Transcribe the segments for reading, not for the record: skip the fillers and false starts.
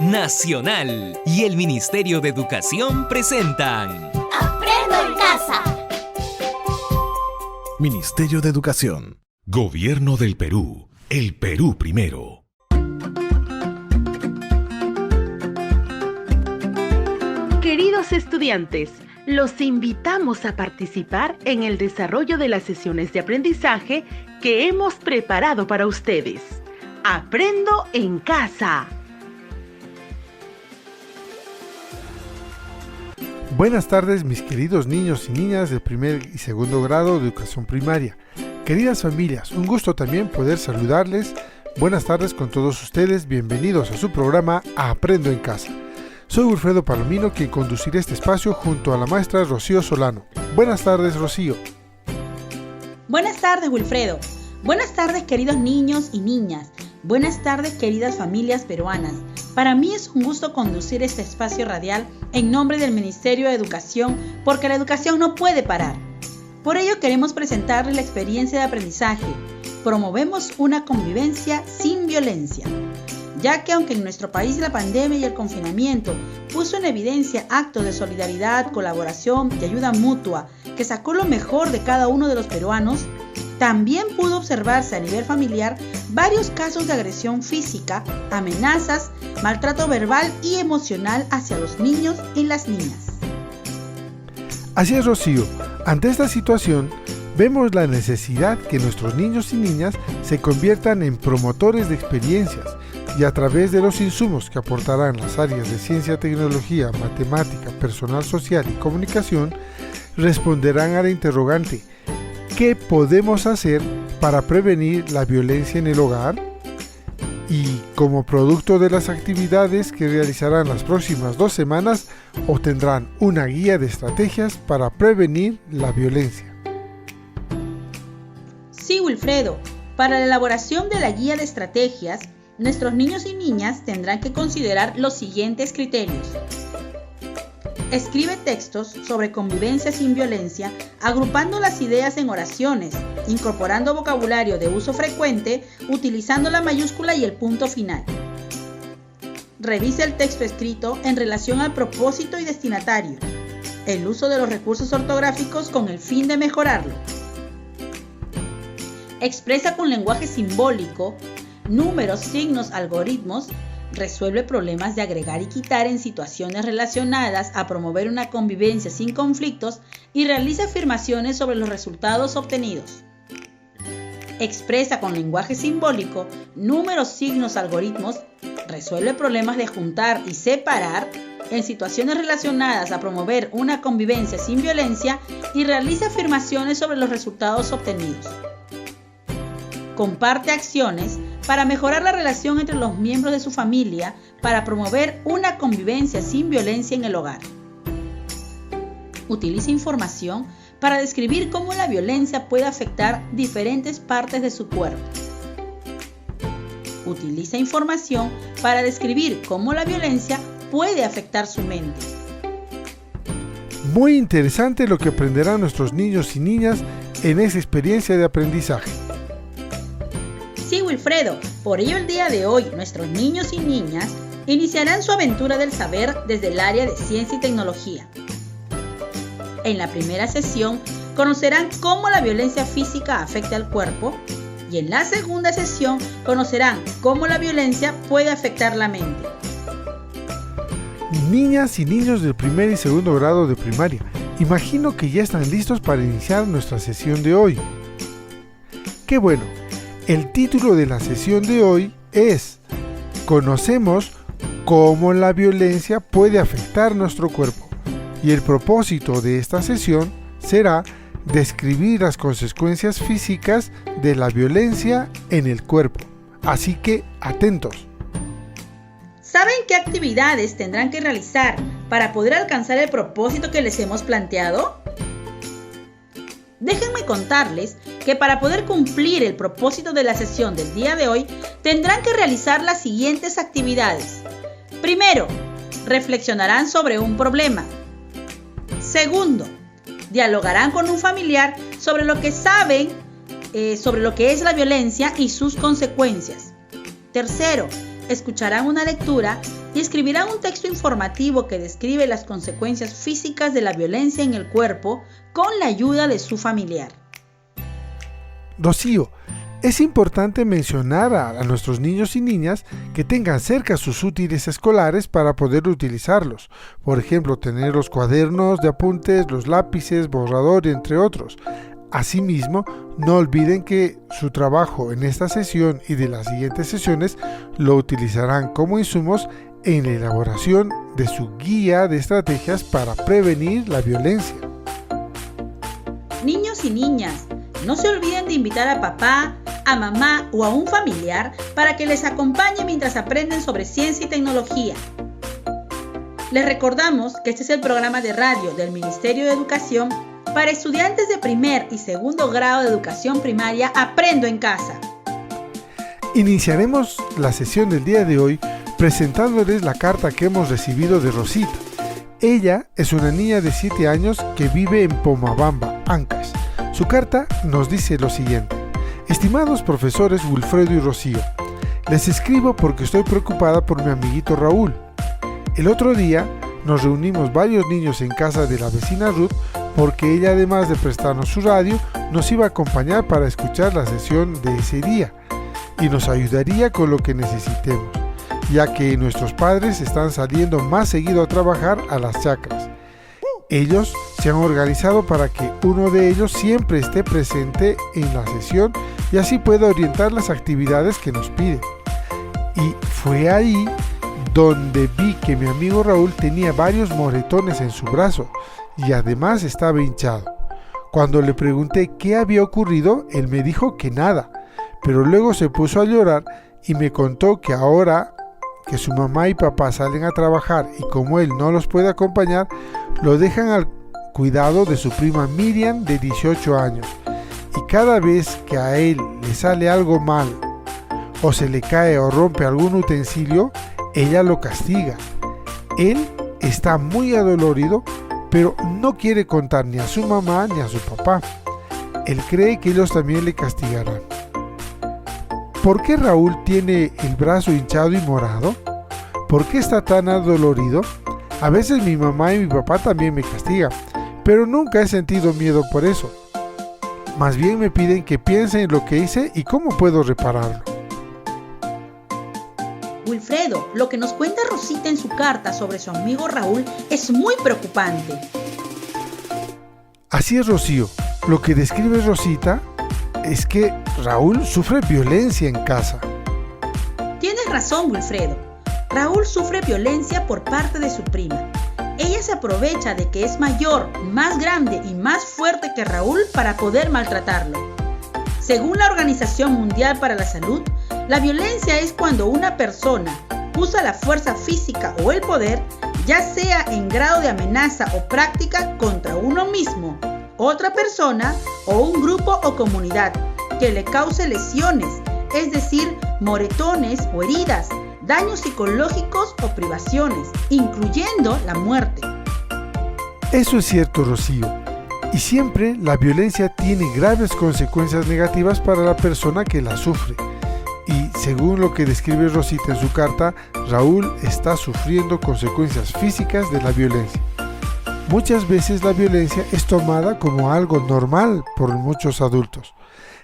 Nacional y el Ministerio de Educación presentan ¡Aprendo en casa! Ministerio de Educación. Gobierno del Perú. El Perú primero. Queridos estudiantes, los invitamos a participar en el desarrollo de las sesiones de aprendizaje que hemos preparado para ustedes. ¡Aprendo en casa! Buenas tardes, mis queridos niños y niñas del primer y segundo grado de educación primaria. Queridas familias, un gusto también poder saludarles. Buenas tardes con todos ustedes, bienvenidos a su programa Aprendo en Casa. Soy Wilfredo Palomino, quien conducirá este espacio junto a la maestra Rocío Solano. Buenas tardes, Rocío. Buenas tardes, Wilfredo. Buenas tardes, queridos niños y niñas. Buenas tardes, queridas familias peruanas. Para mí es un gusto conducir este espacio radial en nombre del Ministerio de Educación, porque la educación no puede parar. Por ello queremos presentarles la experiencia de aprendizaje. Promovemos una convivencia sin violencia, ya que aunque en nuestro país la pandemia y el confinamiento puso en evidencia actos de solidaridad, colaboración y ayuda mutua que sacó lo mejor de cada uno de los peruanos, también pudo observarse a nivel familiar varios casos de agresión física, amenazas, maltrato verbal y emocional hacia los niños y las niñas. Así es, Rocío. Ante esta situación, vemos la necesidad que nuestros niños y niñas se conviertan en promotores de experiencias y a través de los insumos que aportarán las áreas de ciencia, tecnología, matemática, personal social y comunicación, responderán a la interrogante: ¿qué podemos hacer para prevenir la violencia en el hogar? Y como producto de las actividades que realizarán las próximas 2 semanas, obtendrán una guía de estrategias para prevenir la violencia. Sí, Wilfredo, para la elaboración de la guía de estrategias, nuestros niños y niñas tendrán que considerar los siguientes criterios. Escribe textos sobre convivencia sin violencia, agrupando las ideas en oraciones, incorporando vocabulario de uso frecuente, utilizando la mayúscula y el punto final. Revisa el texto escrito en relación al propósito y destinatario, el uso de los recursos ortográficos con el fin de mejorarlo. Expresa con lenguaje simbólico, números, signos, algoritmos. Resuelve problemas de agregar y quitar en situaciones relacionadas a promover una convivencia sin conflictos y realiza afirmaciones sobre los resultados obtenidos. Expresa con lenguaje simbólico, números, signos, algoritmos. Resuelve problemas de juntar y separar en situaciones relacionadas a promover una convivencia sin violencia y realiza afirmaciones sobre los resultados obtenidos. Comparte acciones para mejorar la relación entre los miembros de su familia para promover una convivencia sin violencia en el hogar. Utiliza información para describir cómo la violencia puede afectar diferentes partes de su cuerpo. Utiliza información para describir cómo la violencia puede afectar su mente. Muy interesante lo que aprenderán nuestros niños y niñas en esa experiencia de aprendizaje. Sí, Wilfredo, por ello el día de hoy nuestros niños y niñas iniciarán su aventura del saber desde el área de ciencia y tecnología. En la primera sesión conocerán cómo la violencia física afecta al cuerpo y en la segunda sesión conocerán cómo la violencia puede afectar la mente. Niñas y niños del primer y segundo grado de primaria, imagino que ya están listos para iniciar nuestra sesión de hoy. ¡Qué bueno! El título de la sesión de hoy es Conocemos cómo la violencia puede afectar nuestro cuerpo, y el propósito de esta sesión será describir las consecuencias físicas de la violencia en el cuerpo. Así que atentos. ¿Saben qué actividades tendrán que realizar para poder alcanzar el propósito que les hemos planteado? Déjenme contarles que para poder cumplir el propósito de la sesión del día de hoy, tendrán que realizar las siguientes actividades. Primero, reflexionarán sobre un problema. Segundo, dialogarán con un familiar sobre lo que saben sobre lo que es la violencia y sus consecuencias. Tercero, escucharán una lectura y escribirán un texto informativo que describe las consecuencias físicas de la violencia en el cuerpo con la ayuda de su familiar. Rocío, es importante mencionar a nuestros niños y niñas que tengan cerca sus útiles escolares para poder utilizarlos. Por ejemplo, tener los cuadernos de apuntes, los lápices, borrador, entre otros. Asimismo, no olviden que su trabajo en esta sesión y de las siguientes sesiones lo utilizarán como insumos en la elaboración de su guía de estrategias para prevenir la violencia. Niños y niñas, no se olviden de invitar a papá, a mamá o a un familiar para que les acompañe mientras aprenden sobre ciencia y tecnología. Les recordamos que este es el programa de radio del Ministerio de Educación para estudiantes de primer y segundo grado de educación primaria Aprendo en Casa. Iniciaremos la sesión del día de hoy presentándoles la carta que hemos recibido de Rosita. Ella es una niña de 7 años que vive en Pomabamba, Ancash. Su carta nos dice lo siguiente: estimados profesores Wilfredo y Rocío, les escribo porque estoy preocupada por mi amiguito Raúl. El otro día nos reunimos varios niños en casa de la vecina Ruth porque ella, además de prestarnos su radio, nos iba a acompañar para escuchar la sesión de ese día y nos ayudaría con lo que necesitemos, ya que nuestros padres están saliendo más seguido a trabajar a las chacras. Ellos se han organizado para que uno de ellos siempre esté presente en la sesión y así pueda orientar las actividades que nos piden. Y fue ahí donde vi que mi amigo Raúl tenía varios moretones en su brazo y además estaba hinchado. Cuando le pregunté qué había ocurrido, él me dijo que nada, pero luego se puso a llorar y me contó que ahora que su mamá y papá salen a trabajar y como él no los puede acompañar, lo dejan al cuidado de su prima Miriam de 18 años. Y cada vez que a él le sale algo mal o se le cae o rompe algún utensilio, ella lo castiga. Él está muy adolorido, pero no quiere contar ni a su mamá ni a su papá. Él cree que ellos también le castigarán. ¿Por qué Raúl tiene el brazo hinchado y morado? ¿Por qué está tan adolorido? A veces mi mamá y mi papá también me castigan, pero nunca he sentido miedo por eso. Más bien me piden que piense en lo que hice y cómo puedo repararlo. Wilfredo, lo que nos cuenta Rosita en su carta sobre su amigo Raúl es muy preocupante. Así es, Rocío. Lo que describe Rosita es que Raúl sufre violencia en casa. Tienes razón, Wilfredo. Raúl sufre violencia por parte de su prima. Ella se aprovecha de que es mayor, más grande y más fuerte que Raúl para poder maltratarlo. Según la Organización Mundial para la Salud, la violencia es cuando una persona usa la fuerza física o el poder, ya sea en grado de amenaza o práctica, contra uno mismo, otra persona o un grupo o comunidad, que le cause lesiones, es decir, moretones o heridas, daños psicológicos o privaciones, incluyendo la muerte. Eso es cierto, Rocío. Y siempre la violencia tiene graves consecuencias negativas para la persona que la sufre. Y según lo que describe Rosita en su carta, Raúl está sufriendo consecuencias físicas de la violencia. Muchas veces la violencia es tomada como algo normal por muchos adultos.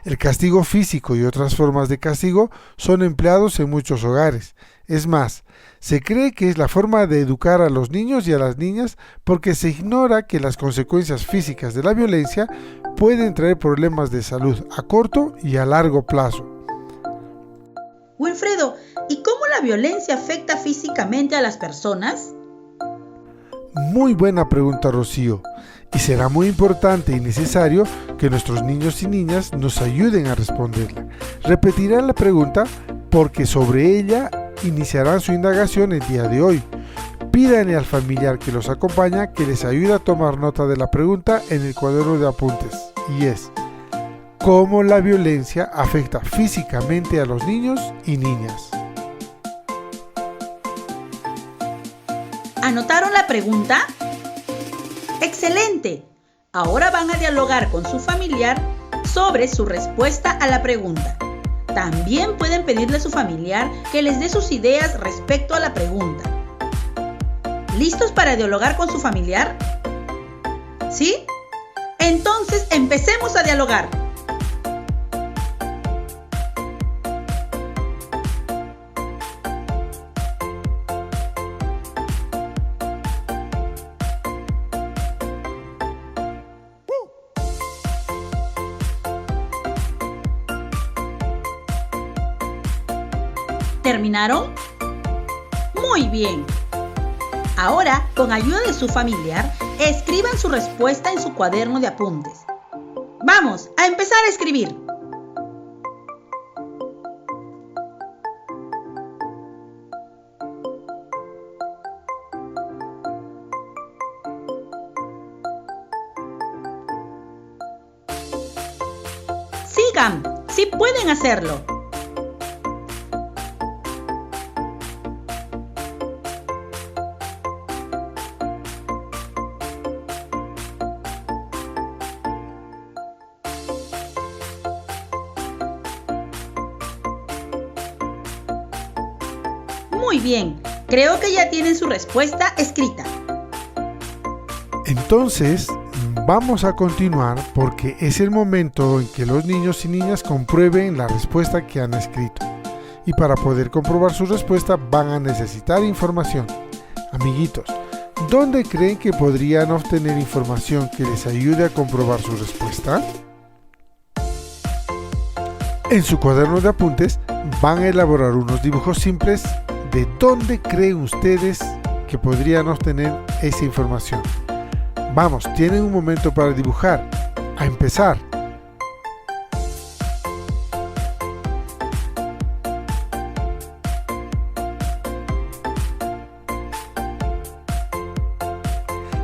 El castigo físico y otras formas de castigo son empleados en muchos hogares. Es más, se cree que es la forma de educar a los niños y a las niñas porque se ignora que las consecuencias físicas de la violencia pueden traer problemas de salud a corto y a largo plazo. Wilfredo, ¿y cómo la violencia afecta físicamente a las personas? Muy buena pregunta, Rocío. Y será muy importante y necesario que nuestros niños y niñas nos ayuden a responderla. Repetirán la pregunta porque sobre ella iniciarán su indagación el día de hoy. Pídanle al familiar que los acompaña que les ayude a tomar nota de la pregunta en el cuaderno de apuntes. Y es: ¿cómo la violencia afecta físicamente a los niños y niñas? ¿Anotaron la pregunta? ¡Excelente! Ahora van a dialogar con su familiar sobre su respuesta a la pregunta. También pueden pedirle a su familiar que les dé sus ideas respecto a la pregunta. ¿Listos para dialogar con su familiar? ¿Sí? Entonces empecemos a dialogar. ¿Terminaron? Muy bien. Ahora, con ayuda de su familiar, escriban su respuesta en su cuaderno de apuntes. ¡Vamos a empezar a escribir! Sigan, sí pueden hacerlo. Muy bien, creo que ya tienen su respuesta escrita. Entonces, vamos a continuar porque es el momento en que los niños y niñas comprueben la respuesta que han escrito. Y para poder comprobar su respuesta van a necesitar información. Amiguitos, ¿dónde creen que podrían obtener información que les ayude a comprobar su respuesta? En su cuaderno de apuntes van a elaborar unos dibujos simples de dónde creen ustedes que podrían obtener esa información. Vamos, tienen un momento para dibujar. A empezar.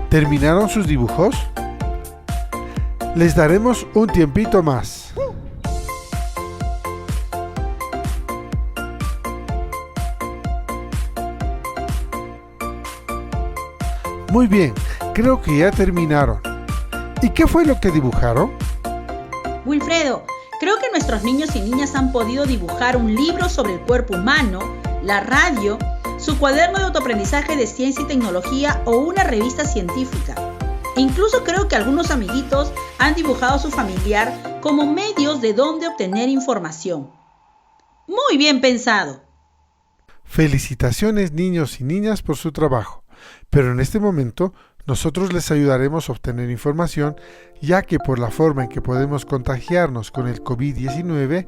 ¿Terminaron sus dibujos? Les daremos un tiempito más. Muy bien, creo que ya terminaron. ¿Y qué fue lo que dibujaron? Wilfredo, creo que nuestros niños y niñas han podido dibujar un libro sobre el cuerpo humano, la radio, su cuaderno de autoaprendizaje de ciencia y tecnología o una revista científica. E incluso creo que algunos amiguitos han dibujado a su familiar como medios de dónde obtener información. Muy bien pensado. Felicitaciones, niños y niñas, por su trabajo. Pero en este momento nosotros les ayudaremos a obtener información, ya que por la forma en que podemos contagiarnos con el COVID-19,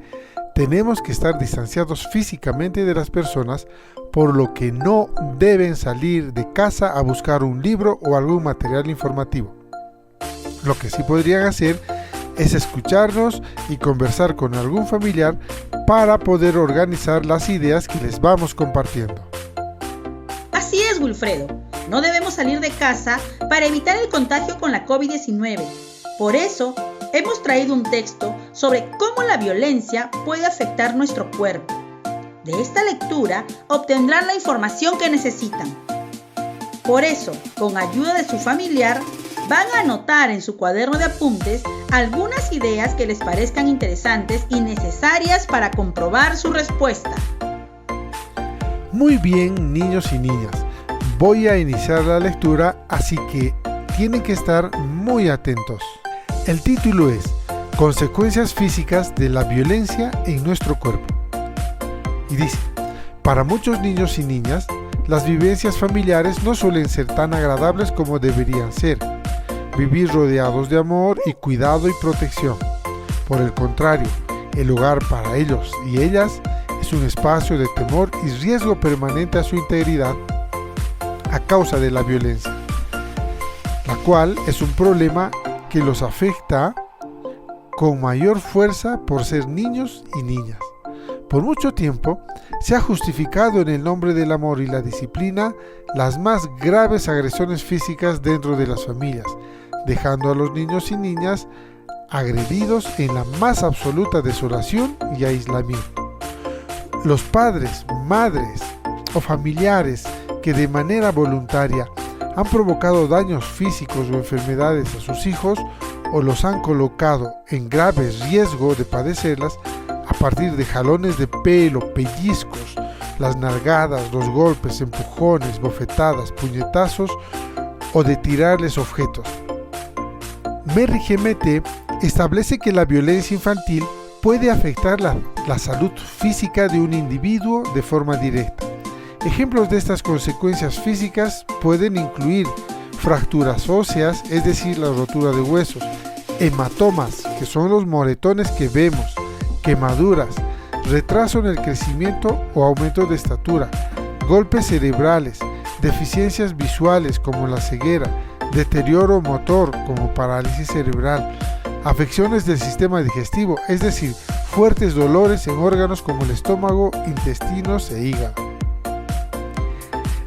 tenemos que estar distanciados físicamente de las personas, por lo que no deben salir de casa a buscar un libro o algún material informativo. Lo que sí podrían hacer es escucharnos y conversar con algún familiar para poder organizar las ideas que les vamos compartiendo. Así es, Wilfredo. No debemos salir de casa para evitar el contagio con la COVID-19. Por eso, hemos traído un texto sobre cómo la violencia puede afectar nuestro cuerpo. De esta lectura obtendrán la información que necesitan. Por eso, con ayuda de su familiar, van a anotar en su cuaderno de apuntes algunas ideas que les parezcan interesantes y necesarias para comprobar su respuesta. Muy bien, niños y niñas. Voy a iniciar la lectura, así que tienen que estar muy atentos. El título es Consecuencias físicas de la violencia en nuestro cuerpo. Y dice, para muchos niños y niñas, las vivencias familiares no suelen ser tan agradables como deberían ser. Vivir rodeados de amor y cuidado y protección. Por el contrario, el hogar para ellos y ellas es un espacio de temor y riesgo permanente a su integridad a causa de la violencia, la cual es un problema que los afecta con mayor fuerza por ser niños y niñas. Por mucho tiempo se ha justificado en el nombre del amor y la disciplina las más graves agresiones físicas dentro de las familias, dejando a los niños y niñas agredidos en la más absoluta desolación y aislamiento. Los padres, madres o familiares que de manera voluntaria han provocado daños físicos o enfermedades a sus hijos o los han colocado en grave riesgo de padecerlas a partir de jalones de pelo, pellizcos, las nalgadas, los golpes, empujones, bofetadas, puñetazos o de tirarles objetos. Merry GMT establece que la violencia infantil puede afectar la salud física de un individuo de forma directa. Ejemplos de estas consecuencias físicas pueden incluir fracturas óseas, es decir, la rotura de huesos, hematomas, que son los moretones que vemos, quemaduras, retraso en el crecimiento o aumento de estatura, golpes cerebrales, deficiencias visuales como la ceguera, deterioro motor como parálisis cerebral, afecciones del sistema digestivo, es decir, fuertes dolores en órganos como el estómago, intestinos e hígado.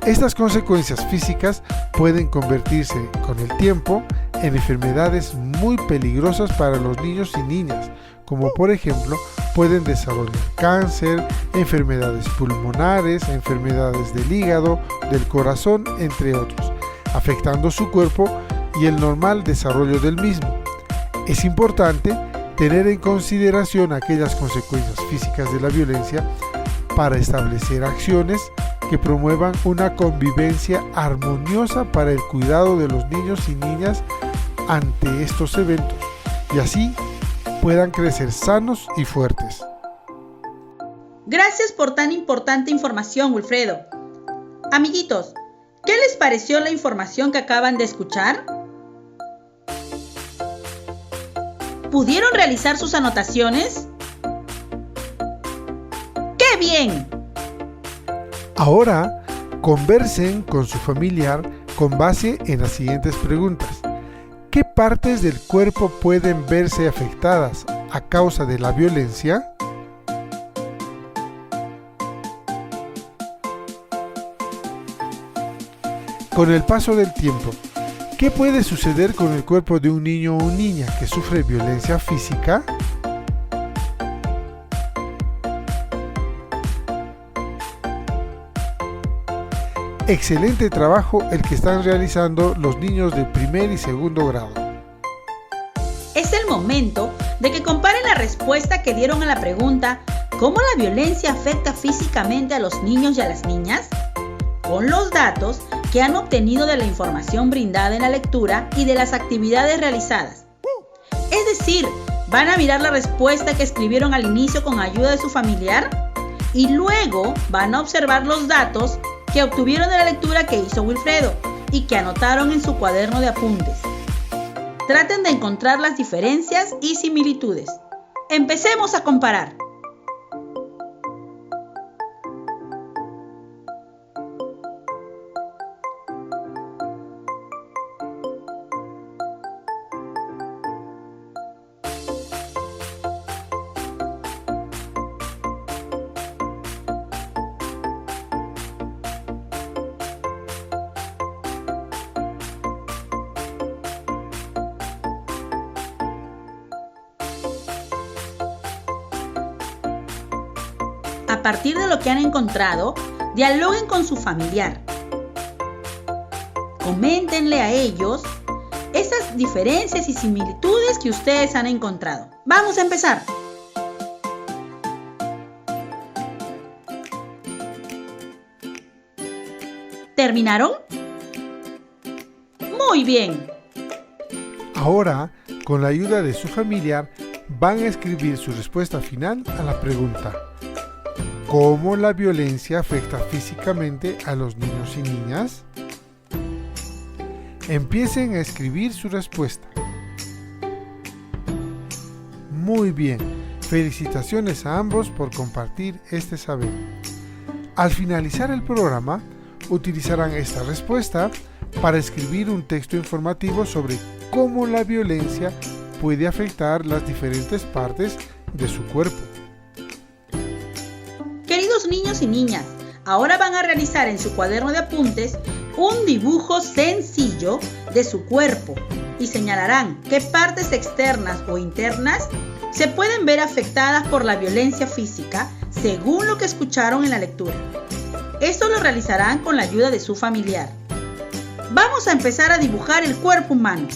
Estas consecuencias físicas pueden convertirse con el tiempo en enfermedades muy peligrosas para los niños y niñas, como por ejemplo pueden desarrollar cáncer, enfermedades pulmonares, enfermedades del hígado, del corazón, entre otros, afectando su cuerpo y el normal desarrollo del mismo. Es importante tener en consideración aquellas consecuencias físicas de la violencia para establecer acciones que promuevan una convivencia armoniosa para el cuidado de los niños y niñas ante estos eventos y así puedan crecer sanos y fuertes. Gracias por tan importante información, Wilfredo. Amiguitos, ¿qué les pareció la información que acaban de escuchar? ¿Pudieron realizar sus anotaciones? ¡Qué bien! Ahora, conversen con su familiar con base en las siguientes preguntas. ¿Qué partes del cuerpo pueden verse afectadas a causa de la violencia? Con el paso del tiempo, ¿qué puede suceder con el cuerpo de un niño o niña que sufre violencia física? Excelente trabajo el que están realizando los niños de primer y segundo grado. Es el momento de que comparen la respuesta que dieron a la pregunta ¿cómo la violencia afecta físicamente a los niños y a las niñas? Con los datos que han obtenido de la información brindada en la lectura y de las actividades realizadas. Es decir, van a mirar la respuesta que escribieron al inicio con ayuda de su familiar y luego van a observar los datos que obtuvieron de la lectura que hizo Wilfredo y que anotaron en su cuaderno de apuntes. Traten de encontrar las diferencias y similitudes. Empecemos a comparar. A partir de lo que han encontrado, dialoguen con su familiar. Coméntenle a ellos esas diferencias y similitudes que ustedes han encontrado. Vamos a empezar. ¿Terminaron? Muy bien. Ahora, con la ayuda de su familiar, van a escribir su respuesta final a la pregunta: ¿cómo la violencia afecta físicamente a los niños y niñas? Empiecen a escribir su respuesta. Muy bien, felicitaciones a ambos por compartir este saber. Al finalizar el programa, utilizarán esta respuesta para escribir un texto informativo sobre cómo la violencia puede afectar las diferentes partes de su cuerpo. Queridos niños y niñas, ahora van a realizar en su cuaderno de apuntes un dibujo sencillo de su cuerpo y señalarán qué partes externas o internas se pueden ver afectadas por la violencia física según lo que escucharon en la lectura. Esto lo realizarán con la ayuda de su familiar. Vamos a empezar a dibujar el cuerpo humano.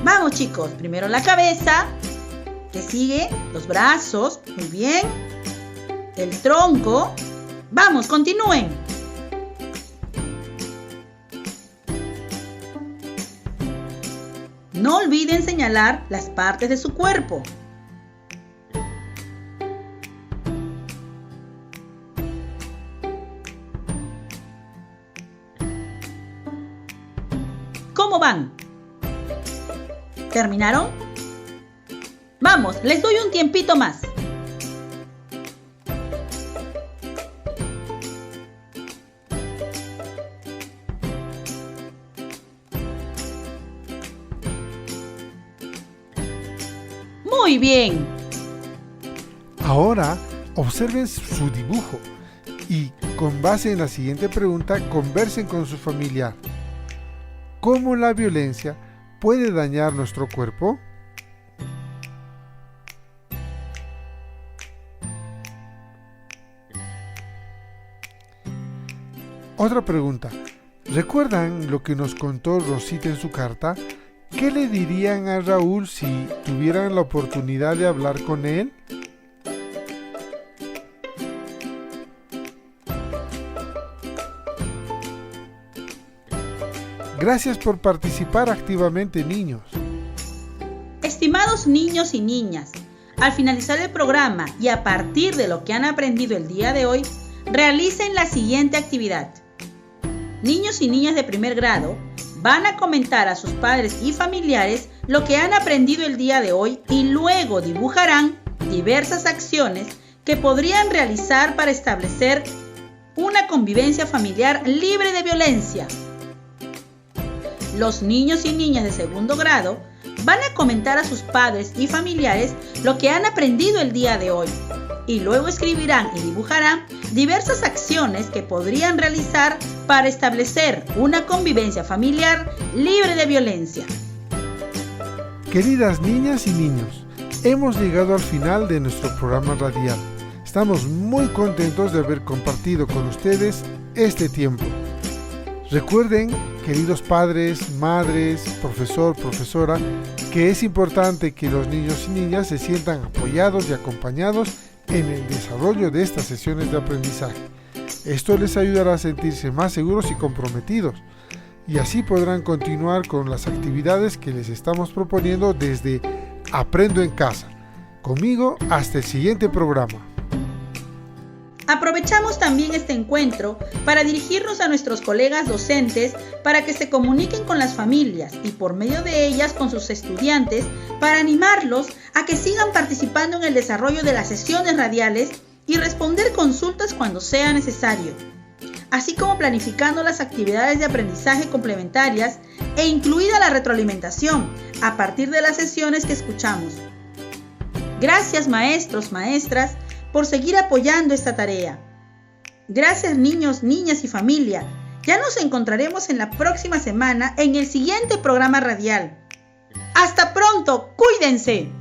Vamos chicos, primero la cabeza, ¿Qué sigue? Los brazos, muy bien. El tronco. Vamos, continúen. No olviden señalar las partes de su cuerpo. ¿Cómo van? ¿Terminaron? Vamos, les doy un tiempito más. Muy bien. Ahora observen su dibujo y con base en la siguiente pregunta conversen con su familiar. ¿Cómo la violencia puede dañar nuestro cuerpo? Otra pregunta. ¿Recuerdan lo que nos contó Rosita en su carta? ¿Qué le dirían a Raúl si tuvieran la oportunidad de hablar con él? Gracias por participar activamente, niños. Estimados niños y niñas, al finalizar el programa y a partir de lo que han aprendido el día de hoy, realicen la siguiente actividad. Niños y niñas de primer grado van a comentar a sus padres y familiares lo que han aprendido el día de hoy y luego dibujarán diversas acciones que podrían realizar para establecer una convivencia familiar libre de violencia. Los niños y niñas de segundo grado van a comentar a sus padres y familiares lo que han aprendido el día de hoy y luego escribirán y dibujarán diversas acciones que podrían realizar para establecer una convivencia familiar libre de violencia. Queridas niñas y niños, hemos llegado al final de nuestro programa radial. Estamos muy contentos de haber compartido con ustedes este tiempo. Recuerden, queridos padres, madres, profesor, profesora, que es importante que los niños y niñas se sientan apoyados y acompañados en el desarrollo de estas sesiones de aprendizaje. Esto les ayudará a sentirse más seguros y comprometidos, y así podrán continuar con las actividades que les estamos proponiendo desde Aprendo en Casa. Conmigo hasta el siguiente programa. Aprovechamos también este encuentro para dirigirnos a nuestros colegas docentes para que se comuniquen con las familias y por medio de ellas con sus estudiantes para animarlos a que sigan participando en el desarrollo de las sesiones radiales y responder consultas cuando sea necesario, así como planificando las actividades de aprendizaje complementarias e incluida la retroalimentación a partir de las sesiones que escuchamos. Gracias maestros, maestras, por seguir apoyando esta tarea. Gracias niños, niñas y familia. Ya nos encontraremos en la próxima semana en el siguiente programa radial. ¡Hasta pronto! ¡Cuídense!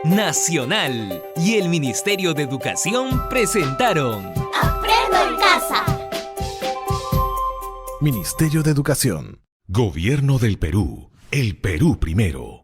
Nacional y el Ministerio de Educación presentaron Aprendo en Casa. Ministerio de Educación. Gobierno del Perú. El Perú primero.